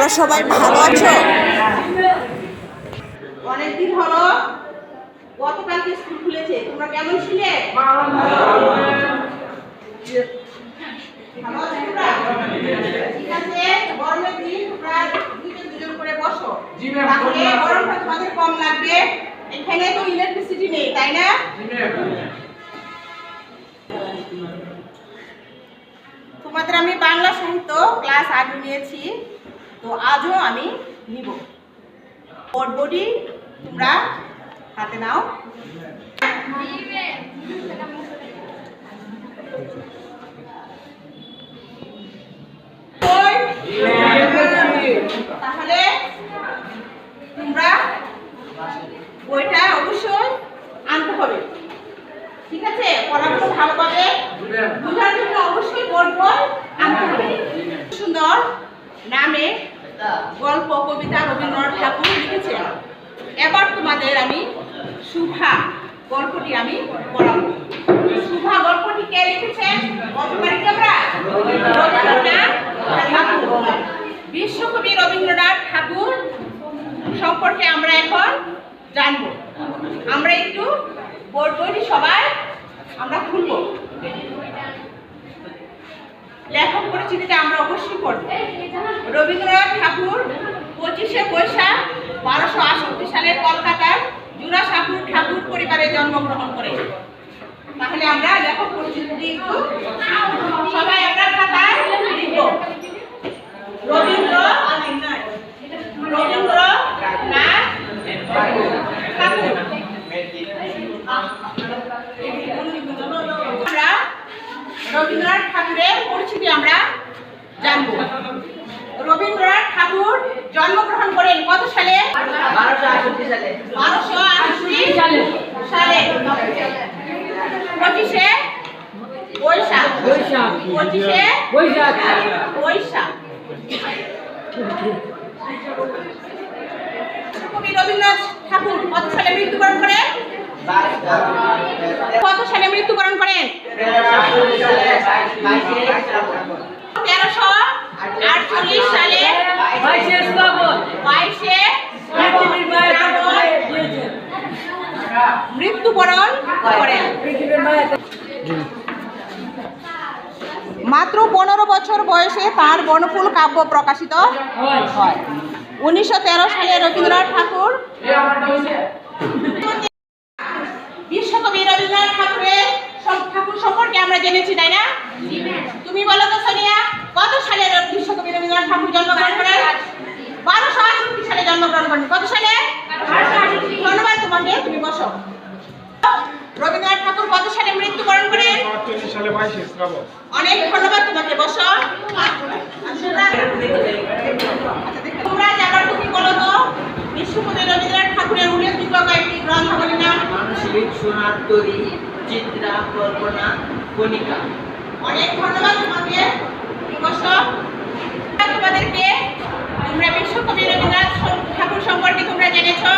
তোমরা সবাই ভালো আছো? অনেকদিন হলো, গতকালকে স্কুল খুলেছে, তোমরা কেমন ছিলে? ভালো আছো তোমরা? ঠিক আছে, গরমের দিন তোমরা দুজন করে বসো, তাহলে গরমটা তোমাদের কম লাগবে। এখানে তো ইলেকট্রিসিটি নেই, তাই না? তোমাদের আমি বাংলা সাহিত্য ক্লাস আগে নিয়েছি, তো আজও আমি নিব। বডি তোমরা হাতে নাও। তাহলে তোমরা বইটা অবশ্যই আনতে হবে, ঠিক আছে? পড়াগুলো ভালোভাবে বোঝার জন্য অবশ্যই বই আনতে হবে। সুন্দর নামে গল্প কবিতা রবীন্দ্রনাথ ঠাকুর লিখেছেন। এবার তোমাদের আমি শুভা গল্পটি আমি পড়াবো। শুভা গল্পটি কে লিখেছেন? রবীন্দ্রনাথ ঠাকুর। বিশ্বকবি রবীন্দ্রনাথ ঠাকুর সম্পর্কে আমরা এখন জানব। আমরা একটু বইটি সবাই আমরা খুলব। লেখক পরিচিতিটা আমরা অবশ্যই পড়ব। রবীন্দ্রনাথ ঠাকুর 25শে বৈশাখ 1268 সালে কলকাতার জোড়াসাঁকোর ঠাকুর পরিবারে জন্মগ্রহণ করেন। তাহলে আমরা লেখক পরিচিতি সবাই আমরা খাতায় লিখব। রবীন্দ্রনাথ ঠাকুর। আমরা রবীন্দ্রনাথ ঠাকুরের পরিচিতি আমরা জানব। রবীন্দ্রনাথ ঠাকুর জন্মগ্রহণ করেন কত সালে? 1268 সালে 25শে বৈশাখ। কবি রবীন্দ্রনাথ ঠাকুর কত সালে মৃত্যুবরণ করেন? কত সালে মৃত্যুবরণ করেন? 1348 সালে 22শে মৃত্যুবরণ করেন। মাত্র 15 বছর বয়সে তার বনফুল কাব্য প্রকাশিত হয়। 1913 সালে রবীন্দ্রনাথ ঠাকুর বিশ্বকবি রবীন্দ্রনাথ ঠাকুর সম্পর্কে আমরা জেনেছি, তাই না? তুমি বলো তো সোনিয়া, কত সালে বিশ্বকবি রবীন্দ্রনাথ ঠাকুর জন্মগ্রহণ করেন? 1268 সালে জন্মগ্রহণ করেন। কত সালে? 1268। ধন্যবাদ তোমাকে, তুমি বসো। রবীন্দ্রনাথ ঠাকুর কত সালে মৃত্যুবরণ করেন? 1948 সালে 22শে শ্রাবণ। অনেক ধন্যবাদ তোমাকে, বসো। তোমরা যারা তুমি বলো তো বিশ্বকবি রবীন্দ্রনাথ ঠাকুরের উল্লেখযোগ্য কয়েকটি গ্রন্থাবলীর নাম। মানসিক সোনার তরী, চিত্রা, কল্পনা, কণিকা। অনেক ধন্যবাদ তোমাকে, তুমি বসো। তোমাদেরকে তোমরা বিশ্বকবি রবীন্দ্রনাথ ঠাকুর সম্পর্কে তোমরা জেনেছো।